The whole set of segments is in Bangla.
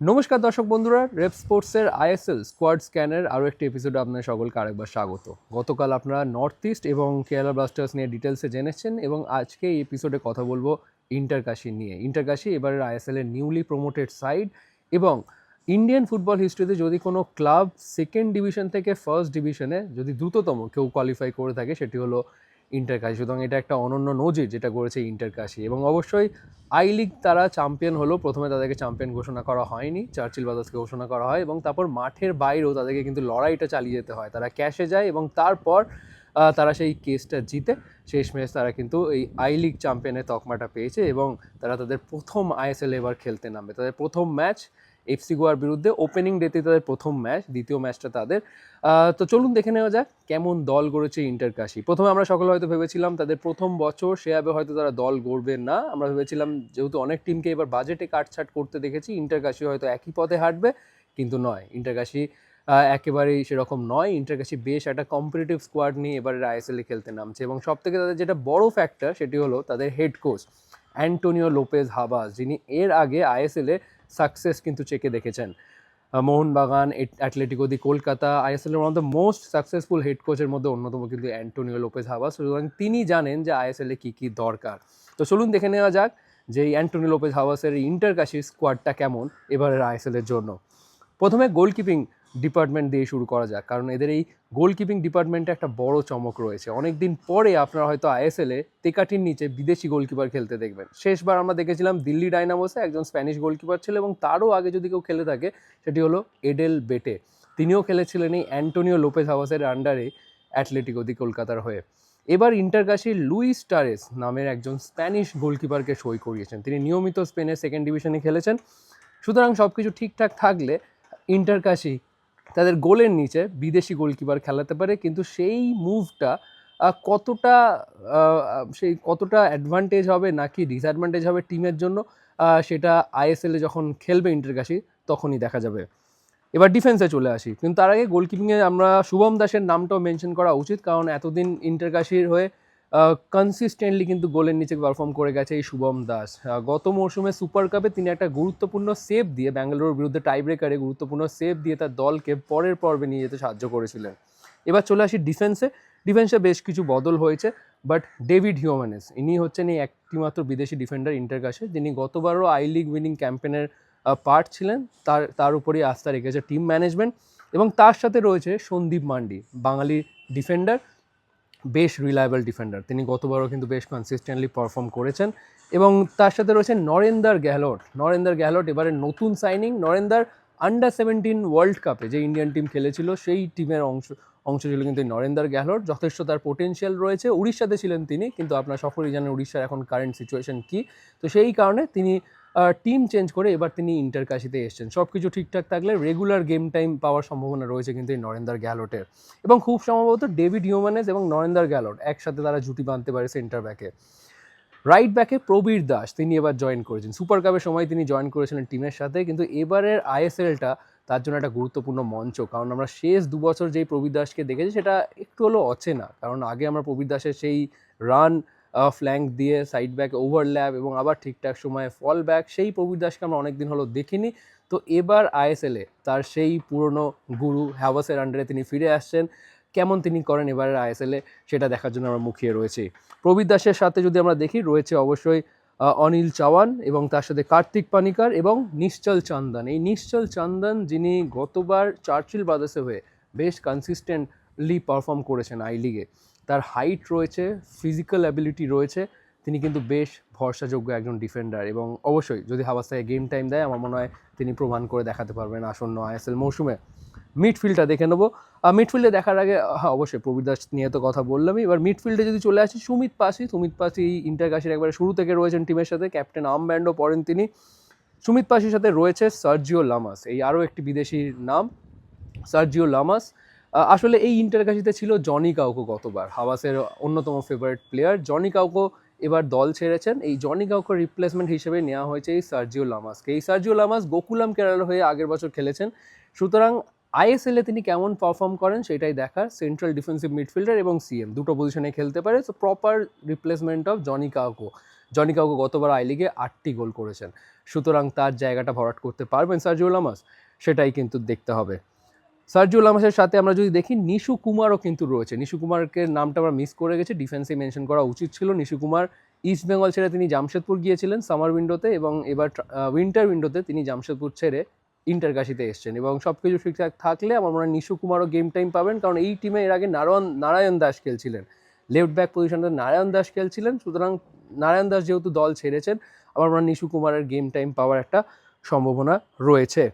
নমস্কার দর্শক বন্ধুরা, রেপ স্পোর্টসের আইএসএল স্কোয়াড স্ক্যানের আরও একটি এপিসোডে আপনাদের সকলকে আরেকবার স্বাগত। গতকাল আপনারা নর্থ ইস্ট এবং কেরালা ব্লাস্টার্স নিয়ে ডিটেলসে জেনেছেন এবং আজকে এই এপিসোডে কথা বলবো ইন্টারকাশি নিয়ে। ইন্টারকাশি এবারের আইএসএলের নিউলি প্রমোটেড সাইড এবং ইন্ডিয়ান ফুটবল হিস্ট্রিতে যদি কোনো ক্লাব সেকেন্ড ডিভিশন থেকে ফার্স্ট ডিভিশনে যদি দ্রুততম কেউ কোয়ালিফাই করে থাকে সেটি হলো ইন্টারকাশি। সুতরাং এটা একটা অনন্য নজির যেটা করেছে ইন্টারকাশি। এবং অবশ্যই আই লিগ তারা চ্যাম্পিয়ন হলো, প্রথমে তাদেরকে চ্যাম্পিয়ন ঘোষণা করা হয়নি, চার্চিল ব্রাদার্সকে ঘোষণা করা হয় এবং তারপর মাঠের বাইরেও তাদেরকে কিন্তু লড়াইটা চালিয়ে যেতে হয়। তারা ক্যাশে যায় এবং তারপর তারা সেই কেসটা জিতে শেষমেশ তারা কিন্তু এই আই লিগ চ্যাম্পিয়নের তকমাটা পেয়েছে এবং তারা তাদের প্রথম আইএসএল এবার খেলতে নামবে। তাদের প্রথম ম্যাচ এফসি গোয়ার বিরুদ্ধে, ওপেনিং ডেতে তাদের প্রথম ম্যাচ, দ্বিতীয় ম্যাচটা তাদের। তো চলুন দেখে নেওয়া যাক কেমন দল গড়েছে ইন্টারকাশি। প্রথমে আমরা সকলে হয়তো ভেবেছিলাম তাদের প্রথম বছর সেভাবে হয়তো তারা দল গড়বে না। আমরা ভেবেছিলাম যেহেতু অনেক টিমকে এবার বাজেটে কাটছাট করতে দেখেছি, ইন্টারকাশি হয়তো একই পথে হাঁটবে, কিন্তু নয়। ইন্টারকাশি একেবারেই সেরকম নয়। ইন্টারকাশি বেশ একটা কম্পিটিটিভ স্কোয়াড নিয়ে এবারে আইএসএলে খেলতে নামছে এবং সবথেকে তাদের যেটা বড় ফ্যাক্টর সেটি হলো তাদের head coach Antonio Lopez Habas, যিনি এর আগে আইএসএলে সাকসেস কিন্তু চেকে দেখেছেন। মোহনবাগান, অ্যাটলেটিকো দি কলকাতা, আইএসএলের one of the most successful head কোচের মধ্যে অন্যতম কিন্তু অ্যান্টোনিও লোপেজ হাবাস। সুতরাং তিনি জানেন যে আইএসএলে কী কী দরকার। তো চলুন দেখে নেওয়া যাক যে এই অ্যান্টোনিও লোপেজ হাবাসের ইন্টারকাশি স্কোয়াডটা কেমন এবারের আইএসএলের জন্য। প্রথমে গোলকিপিং ডিপার্টমেন্ট দিয়ে শুরু করা যাক, কারণ এদের এই গোলকিপিং ডিপার্টমেন্টে একটা বড় চমক রয়েছে। অনেক দিন পরে আপনারা হয়তো আইএসএলে তেকাটির নিচে বিদেশি গোলকিপার খেলতে দেখবেন। শেষবার আমরা দেখেছিলাম দিল্লি ডায়নামোসে একজন স্প্যানিশ গোলকিপার ছিল এবং তারও আগে যদি কেউ খেলে থাকে সেটি হলো এডেল বেটে। তিনিও খেলেছিলেন এই অ্যান্টোনিও লোপেজ হাবাসের আন্ডারে অ্যাটলেটিকো দি কলকাতার হয়ে। এবার ইন্টারকাশির লুইস টারেস নামের একজন স্প্যানিশ গোলকিপারকে সই করিয়েছেন। তিনি নিয়মিত স্পেনের সেকেন্ড ডিভিশনে খেলেছেন। সুতরাং সব কিছু ঠিকঠাক থাকলে ইন্টারকাশি তাদের গোলের নিচে বিদেশি গোলকিপার খেলাতে পারে, কিন্তু সেই মুভটা কতটা অ্যাডভান্টেজ হবে নাকি ডিসঅ্যাডভান্টেজ হবে টিমের জন্য, সেটা আইএসএলে যখন খেলবে ইন্টারকাশি তখনই দেখা যাবে। এবার ডিফেন্সে চলে আসি, কিন্তু তার আগে গোলকিপিংয়ে আমরা শুভম দাসের নামটাও মেনশন করা উচিত, কারণ এতদিন ইন্টারকাশির হয়ে কনসিস্টেন্টলি কিন্তু গোলের নিচে পারফর্ম করে গেছে এই শুভম দাস। গত মৌসুমে সুপার কাপে তিনি একটা গুরুত্বপূর্ণ সেভ দিয়ে, ব্যাঙ্গালোরের বিরুদ্ধে টাই ব্রেকারে গুরুত্বপূর্ণ সেভ দিয়ে তার দলকে পরের পর্বে নিয়ে যেতে সাহায্য করেছিলেন। এবার চলে আসি ডিফেন্সে বেশ কিছু বদল হয়েছে, বাট ডেভিড হিউম্যানেস ইনি হচ্ছেন এই একটিমাত্র বিদেশি ডিফেন্ডার ইন্টারকাশে, যিনি গতবারও আই লিগ উইনিং ক্যাম্পেনের পার্ট ছিলেন। তার উপরই আস্থা রেখেছে টিম ম্যানেজমেন্ট এবং তার সাথে রয়েছে সন্দীপ মান্ডি, বাঙালি ডিফেন্ডার, বেশ রিলায়েবল ডিফেন্ডার। তিনি গতবারও কিন্তু বেশ কনসিস্টেন্টলি পারফর্ম করেছেন এবং তার সাথে রয়েছে নরেন্দার গ্যাহলট এবারে নতুন সাইনিং। নরেন্দার আন্ডার-17 ওয়ার্ল্ড কাপে যে ইন্ডিয়ান টিম খেলেছিল সেই টিমের অংশ ছিল কিন্তু নরেন্দার গ্যাহলট। যথেষ্ট তার পোটেনশিয়াল রয়েছে। উড়িষ্যাতে ছিলেন তিনি, কিন্তু আপনারা সকলেই জানেন উড়িষ্যার এখন কারেন্ট সিচুয়েশন কী। তো সেই কারণে তিনি টিম চেঞ্জ করে এবার তিনি ইন্টারকাশিতে এসেছেন। সব কিছু ঠিকঠাক থাকলে রেগুলার গেম টাইম পাওয়ার সম্ভাবনা রয়েছে কিন্তু এই নরেন্দার গ্যাহলটের। এবং খুব সম্ভবত ডেভিড হিউম্যানেস এবং নরেন্দার গ্যাহলট একসাথে তারা জুটি বাঁধতে পারে সেন্টার ব্যাকে। রাইট ব্যাকে প্রবীর দাস তিনি এবার জয়েন করেছেন। সুপার কাপের সময় তিনি জয়েন করেছিলেন টিমের সাথে, কিন্তু এবারের আইএসএলটা তার জন্য একটা গুরুত্বপূর্ণ মঞ্চ, কারণ আমরা শেষ 2 বছর যেই প্রবীর দাসকে দেখেছি সেটা একটু হলো অচেনা। কারণ আগে আমরা প্রবীর দাসের সেই রান, ফ্ল্যাঙ্ক দিয়ে সাইড ব্যাক ওভারল্যাপ এবং আবার ঠিকঠাক সময়ে ফল ব্যাক, সেই প্রবীর দাসকে আমরা অনেকদিন হলো দেখিনি। তো এবার আইএসএলে তার সেই পুরনো গুরু হ্যাভাসের আন্ডারে তিনি ফিরে আসছেন। কেমন তিনি করেন এবারের আইএসএলে সেটা দেখার জন্য আমরা মুখিয়ে রয়েছি। প্রবীর দাসের সাথে যদি আমরা দেখি রয়েছে অবশ্যই অনিল চাওয়ান এবং তার সাথে কার্তিক পানিকার এবং নিশ্চল চন্দন। এই নিশ্চল চন্দন যিনি গতবার চার্চিল ব্রাদার্সে হয়ে বেশ কনসিস্টেন্টলি পারফর্ম করেছেন আই লিগে। তার হাইট রয়েছে, ফিজিক্যাল অ্যাবিলিটি রয়েছে, তিনি কিন্তু বেশ ভরসাযোগ্য একজন ডিফেন্ডার এবং অবশ্যই যদি হাবাস থেকে গেম টাইম দেয় আমার মনে হয় তিনি প্রমাণ করে দেখাতে পারবেন আসন্ন আইএসএল মৌসুমে। মিডফিল্ডটা দেখে নেবো। মিডফিল্ডে দেখার আগে অবশ্যই প্রবীর দাস নিয়ে তো কথা বললামই। এবার মিডফিল্ডে যদি চলে আসি, সুমিত পাসি ইন্টারকাশির একবারে শুরু থেকে রয়েছেন টিমের সাথে, ক্যাপ্টেন আর্মব্যান্ডও পড়েন তিনি। সুমিত পাসির সাথে রয়েছে সার্জিও লামাস, এই আরও একটি বিদেশির নাম সার্জিও লামাস। আসলে এই ইন্টারকাশিতে ছিল জনি কাউকো, গতবার হাবাসের অন্যতম ফেভারিট প্লেয়ার। জনি কাউকো এবার দল ছেড়েছেন। এই জনি কাউকোর রিপ্লেসমেন্ট হিসেবে নেওয়া হয়েছে এই সার্জিও লামাসকে। এই সার্জিও লামাস গোকুলাম কেরালা হয়ে আগের বছর খেলেছেন। সুতরাং আইএসএলে তিনি কেমন পারফর্ম করেন সেটাই দেখার। সেন্ট্রাল ডিফেন্সিভ মিডফিল্ডার এবং সিএম দুটো পজিশনে খেলতে পারে, so proper replacement of Johnny Kauko. Johnny Kauko গতবার আই লিগে 8টি গোল করেছেন, সুতরাং তার জায়গাটা ভরাট করতে পারবেন সার্জিও লামাস, সেটাই কিন্তু দেখতে হবে। সার্জিও লামাসের সাথে আমরা যদি দেখি নিশু কুমারও কিন্তু রয়েছে। নিশু কুমারকে নামটা আমরা মিস করে গেছি, ডিফেন্সে মেনশন করা উচিত ছিল। নিশু কুমার ইস্ট বেঙ্গল ছেড়ে তিনি জামশেদপুর গিয়েছিলেন সামার উইন্ডোতে, এবং এবার উইন্টার উইন্ডোতে তিনি জামশেদপুর ছেড়ে ইন্টারকাশিতে এসছেন, এবং সব কিছু ঠিকঠাক থাকলে আমার মনে হয় নিশু কুমারও গেম টাইম পাবেন, কারণ এই টিমে এর আগে নারায়ণ দাস খেলছিলেন, লেফট ব্যাক পজিশনে নারায়ণ দাস খেলছিলেন, সুতরাং নারায়ণ দাস যেহেতু দল ছেড়েছেন, আমার মনে হয় নিশু কুমারের গেম টাইম পাওয়ার একটা সম্ভাবনা রয়েছে।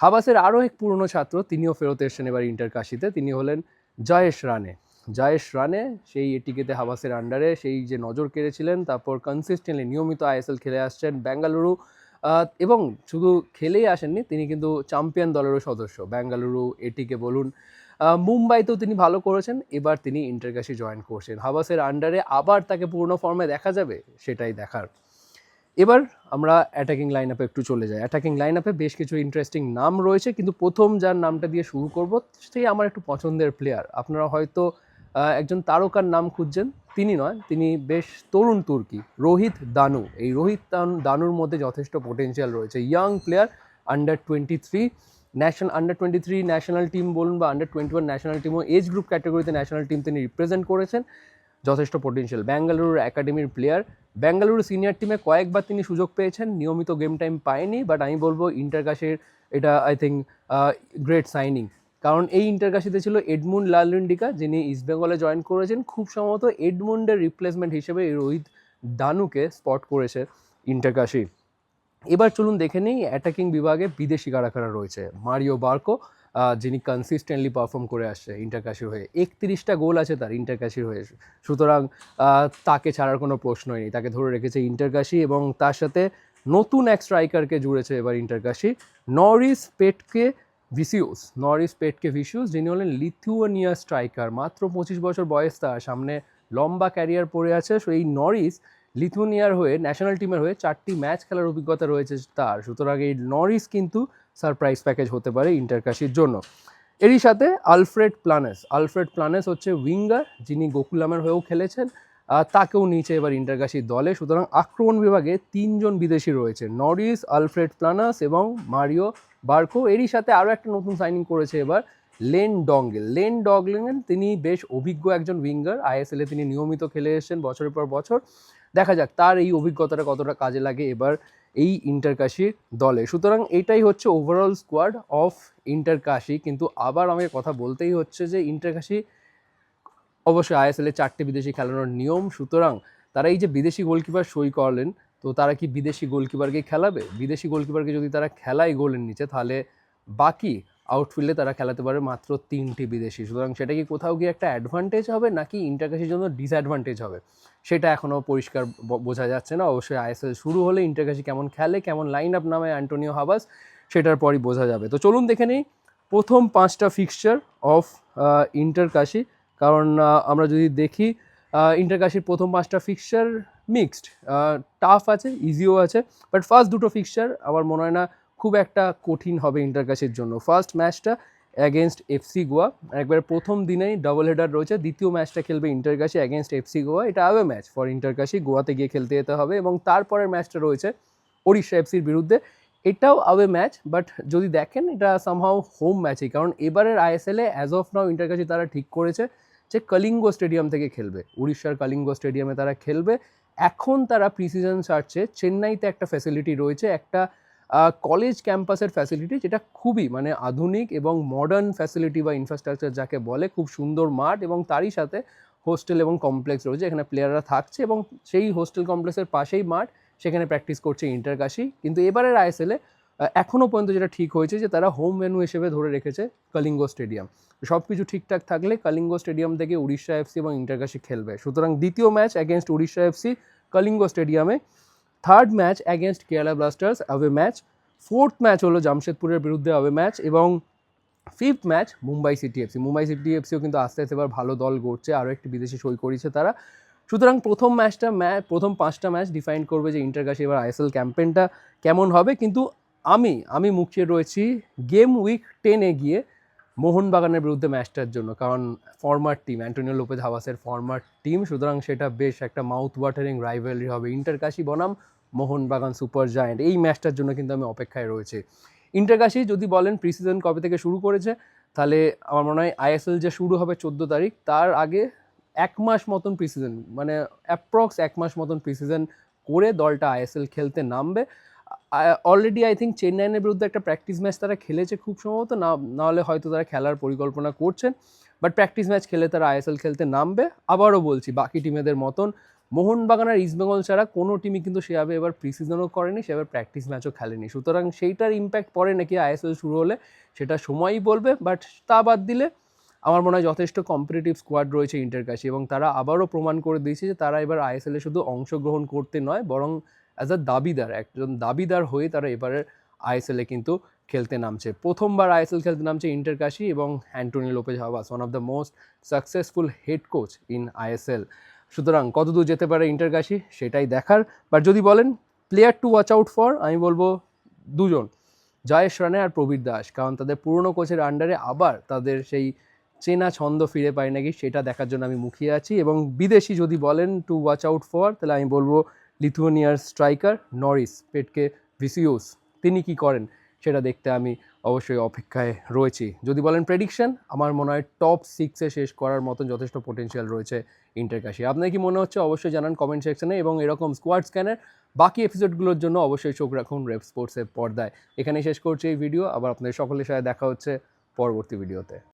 হাবাসের আরও এক পুরনো ছাত্র, তিনিও ফেরত এসছেন এবার ইন্টারকাশিতে, তিনি হলেন জয়েশ রানে। জয়েশ রানে সেই এটিকেতে হাবাসের আন্ডারে সেই যে নজর কেড়েছিলেন, তারপর কনসিস্টেন্টলি নিয়মিত আইএসএল খেলে আসছেন বেঙ্গালুরু, এবং শুধু খেলেই আসেননি, তিনি কিন্তু চ্যাম্পিয়ন দলেরও সদস্য। বেঙ্গালুরু, এটিকে বলুন, মুম্বাইতেও তিনি ভালো করেছেন, এবার তিনি ইন্টারকাশি জয়েন করছেন। হাবাসের আন্ডারে আবার তাকে পূর্ণ ফর্মে দেখা যাবে, সেটাই দেখার। এবার আমরা অ্যাটাকিং লাইন আপে একটু চলে যাই। অ্যাটাকিং লাইন আপে বেশ কিছু ইন্টারেস্টিং নাম রয়েছে, কিন্তু প্রথম যার নামটা দিয়ে শুরু করব সেই আমার একটু পছন্দের প্লেয়ার। আপনারা হয়তো একজন তারকার নাম খুঁজছেন, তিনি নয়, তিনি বেশ তরুণ তুর্কি, রোহিত দানু। এই রোহিত দানুর মধ্যে যথেষ্ট পোটেনশিয়াল রয়েছে। ইয়াং প্লেয়ার, আন্ডার-23 আন্ডার-23 ন্যাশনাল টিম বলুন বা আন্ডার-21 ন্যাশনাল টিমও, এজ গ্রুপ ক্যাটাগরিতে ন্যাশনাল টিম তিনি রিপ্রেজেন্ট করেছেন, যথেষ্ট পোটেনশিয়াল। বেঙ্গালুরুর একাডেমির প্লেয়ার, বেঙ্গালুরু সিনিয়র টিমে কয়েকবার তিনি সুযোগ পেয়েছেন, নিয়মিত গেম টাইম পায়নি, বাট আমি বলবো ইন্টারকাশির এটা আই থিঙ্ক গ্রেট সাইনিং, কারণ এই ইন্টারকাশিতে ছিল এডমুন্ড লালরিন্ডিকা, যিনি ইস্টবেঙ্গলে জয়েন করেছেন। খুব সম্ভবত এডমুন্ডের রিপ্লেসমেন্ট হিসেবে এই রোহিত দানুকে স্পট করেছে ইন্টারকাশি। এবার চলুন দেখে নিই অ্যাটাকিং বিভাগে বিদেশি কারা কারা রয়েছে। মারিও বার্কো, যিনি কনসিস্টেন্টলি পারফর্ম করে আসছে ইন্টারকাশির হয়ে, 31টা গোল আছে তার ইন্টারকাশির হয়ে, সুতরাং তাকে ছাড়ার কোনো প্রশ্নই নেই, তাকে ধরে রেখেছে ইন্টারকাশি, এবং তার সাথে নতুন এক স্ট্রাইকারকে জুড়েছে এবার ইন্টারকাশি, নরিস পেটকে ভিসিউস, যিনি হলেন লিথুয়ানিয়া স্ট্রাইকার। মাত্র 25 বছর বয়স তার, সামনে লম্বা ক্যারিয়ার পড়ে আছে। সো এই নরিস লিথুয়ানিয়ার হয়ে ন্যাশনাল টিমের হয়ে 4টি ম্যাচ খেলার অভিজ্ঞতা রয়েছে তার, সুতরাং এই নরিস কিন্তু সারপ্রাইজ প্যাকেজ হতে পারে ইন্টারকাশির জন্য। এরই সাথে আলফ্রেড প্লানেস হচ্ছে উইঙ্গার, যিনি গোকুলামের হয়েও খেলেছেন, তাকেও নিচে এবার ইন্টারকাশির দলে, সুতরাং আক্রমণ বিভাগে 3জন বিদেশি রয়েছে, নরিস, আলফ্রেড প্লানাস এবং মারিও বার্কো। এরই সাথে আরও একটা নতুন সাইনিং করেছে এবার লেন ডগলেন, তিনি বেশ অভিজ্ঞ একজন উইঙ্গার, আইএসএলে তিনি নিয়মিত খেলে এসেছেন বছরের পর বছর। দেখা যাক তার এই অভিজ্ঞতাটা কতটা কাজে লাগে এবার এই ইন্টারকাশির দলে। সুতরাং এটাই হচ্ছে ওভারঅল স্কোয়াড অফ ইন্টারকাশি। কিন্তু আবার আমাকে কথা বলতেই হচ্ছে যে ইন্টারকাশি অবশ্যই আইএসএলে 4টে বিদেশি খেলানোর নিয়ম, সুতরাং তারা এই যে বিদেশি গোলকিপার সই করলেন, তো তারা কি বিদেশি গোলকিপারকে খেলাবে? বিদেশি গোলকিপারকে যদি তারা খেলায় গোলের নিচে, তাহলে বাকি আউটফিল্ডে তারা খেলাতে পারে মাত্র 3টি বিদেশি, সুতরাং সেটা কি কোথাও গিয়ে একটা অ্যাডভান্টেজ হবে নাকি ইন্টারকাশির জন্য ডিসঅ্যাডভান্টেজ হবে, সেটা এখনও পরিষ্কার বোঝা যাচ্ছে না। অবশ্যই আইএসএল শুরু হলে ইন্টারকাশি কেমন খেলে, কেমন লাইন আপ নামে অ্যান্টোনিও হাবাস, সেটার পরই বোঝা যাবে। তো চলুন দেখে নিই প্রথম 5টা ফিক্সচার অফ ইন্টারকাশি, কারণ আমরা যদি দেখি ইন্টারকাশির প্রথম 5টা ফিক্সচার মিক্সড, টাফ আছে, ইজিও আছে, বাট ফার্স্ট দুটো ফিক্সচার আমার মনে হয় না খুব একটা কঠিন হবে ইন্টারকাশির জন্য। ফার্স্ট ম্যাচটা অ্যাগেনস্ট এফসি গোয়া, একবার প্রথম দিনেই ডাবল হেডার রয়েছে। দ্বিতীয় ম্যাচটা খেলবে ইন্টারকাশি অ্যাগেনস্ট এফসি গোয়া, এটা আওয়ে ম্যাচ ফর ইন্টারকাশি, গোয়াতে গিয়ে খেলতে যেতে হবে, এবং তারপরের ম্যাচটা রয়েছে ওড়িশা এফসির বিরুদ্ধে, এটাও আওয়ে ম্যাচ, বাট যদি দেখেন এটা সামহাও হোম ম্যাচই, কারণ এবারের আইএসএলে অ্যাজ অফ নাও ইন্টারকাশি তারা ঠিক করেছে যে কলিঙ্গ স্টেডিয়াম থেকে খেলবে, উড়িষ্যার কলিঙ্গ স্টেডিয়ামে তারা খেলবে। এখন তারা প্রিসিজন সার্চে চেন্নাইতে একটা ফ্যাসিলিটি রয়েছে, একটা কলেজ ক্যাম্পাসের ফ্যাসিলিটি, যেটা খুবই মানে আধুনিক এবং মডার্ন ফ্যাসিলিটি বা ইনফ্রাস্ট্রাকচার যাকে বলে, খুব সুন্দর মাঠ, এবং তারই সাথে হোস্টেল এবং কমপ্লেক্স রয়েছে, এখানে প্লেয়াররা থাকছে, এবং সেই হোস্টেল কমপ্লেক্সের পাশেই মাঠ, সেখানে প্র্যাকটিস করছে ইন্টারকাশি। কিন্তু এবারের আইএসএলে এখনও পর্যন্ত যেটা ঠিক হয়েছে যে তারা হোম ভেন্যু হিসেবে ধরে রেখেছে কলিঙ্গ স্টেডিয়াম। সব কিছু ঠিকঠাক থাকলে কলিঙ্গ স্টেডিয়াম থেকে উড়িষ্যা এফসি এবং ইন্টারকাশি খেলবে, সুতরাং দ্বিতীয় match against Orissa FC Kalinga স্টেডিয়ামে, third match against Kerala blasters away match, fourth match হলো জামশেদপুরের বিরুদ্ধে অ্যাওয়ে ম্যাচ, এবং ফিফথ ম্যাচ মুম্বাই সিটি এফসিও কিন্তু আস্তে আস্তে এবার ভালো দল গড়ছে, আরও একটি বিদেশি সই করেছে তারা। সুতরাং প্রথম 5টা ম্যাচ ডিফাইন করবে যে ইন্টারকাশি এবার আইএসএল ক্যাম্পেইনটা কেমন হবে। কিন্তু আমি মুখিয়ে রয়েছি গেম উইক 10-এ গিয়ে মোহনবাগানের বিরুদ্ধে ম্যাচটার জন্য, কারণ ফরমার টিম, অ্যান্টোনিও লোপেজ হাভাসের ফরমার টিম, সুতরাং সেটা বেশ একটা মাউথ ওয়াটারিং রাইভালরি হবে। ইন্টারকাশি বনাম মোহনবাগান সুপার জায়ান্ট, এই ম্যাচটার জন্য কিন্তু আমি অপেক্ষায় রয়েছি। ইন্টারকাশি যদি বলেন প্রি সিজন কবে থেকে শুরু করেছে, তাহলে আমার মনে হয় আইএসএল যে শুরু হবে 14 তারিখ, তার আগে 1 মাস মতন প্রি সিজন, মানে অ্যাপ্রক্স 1 মাস মতন প্রি সিজন করে দলটা আইএসএল খেলতে নামবে। অলরেডি আই থিঙ্ক চেন্নাইয়ের বিরুদ্ধে একটা প্র্যাকটিস ম্যাচ তারা খেলেছে খুব সম্ভবত, নাহলে হয়তো তারা খেলার পরিকল্পনা করছেন, বাট প্র্যাকটিস ম্যাচ খেলে তারা আইএসএল খেলতে নামবে। আবারও বলছি, বাকি টিমেদের মতন মোহনবাগান আর ইস্টবেঙ্গল ছাড়া কোনো টিমই কিন্তু সেভাবে এবার প্রি সিজনও করেনি, সেভাবে প্র্যাকটিস ম্যাচও খেলেনি, সুতরাং সেইটার ইম্প্যাক্ট পড়ে নাকি আইএসএল শুরু হলে সেটা সময়ই বলবে। বাট তা বাদ দিলে আমার মনে হয় যথেষ্ট কম্পিটিটিভ স্কোয়াড রয়েছে ইন্টারকাশি, এবং তারা আবারও প্রমাণ করে দিয়েছে যে তারা এবার আইএসএলে শুধু অংশগ্রহণ করতে নয়, বরং অ্যাজ আ দাবিদার, একজন দাবিদার হয়ে তারা এবারের আইএসএলে কিন্তু খেলতে নামছে। প্রথমবার আইএসএল খেলতে নামছে ইন্টারকাশি এবং Antonio Lopez হাভাস, one of the most successful head coach in ISL. সুতরাং কতদূর যেতে পারে ইন্টারকাশি সেটাই দেখার। বাট যদি বলেন player to watch out for, আমি বলবো দুজন, জয়েশ রানে আর প্রবীর দাস, কারণ তাদের পুরনো কোচের আন্ডারে আবার তাদের সেই চেনা ছন্দ ফিরে পায় নাকি সেটা দেখার জন্য আমি মুখিয়ে আছি। এবং বিদেশি যদি বলেন টু ওয়াচ আউট ফর, তাহলে আমি বলবো লিথুয়ানিয়ার স্ট্রাইকার নরিস পেটকে ভিসিউস, তিনি কি করেন সেটা দেখতে আমি অবশ্যই অপেক্ষায় রয়েছি। যদি বলেন প্রেডিকশন, আমার মনে হয় টপ 6-এ শেষ করার মতন যথেষ্ট পোটেনশিয়াল রয়েছে ইন্টারকাশি। আপনার কি মনে হচ্ছে অবশ্যই জানান কমেন্ট সেকশনে, এবং এরকম স্কোয়াড স্ক্যানের বাকি এপিসোডগুলোর জন্য অবশ্যই চোখ রাখুন রেপ স্পোর্টসের পর্দায়। এখানেই শেষ করছি এই ভিডিও, আবার আপনাদের সকলের সাথে দেখা হচ্ছে পরবর্তী ভিডিওতে।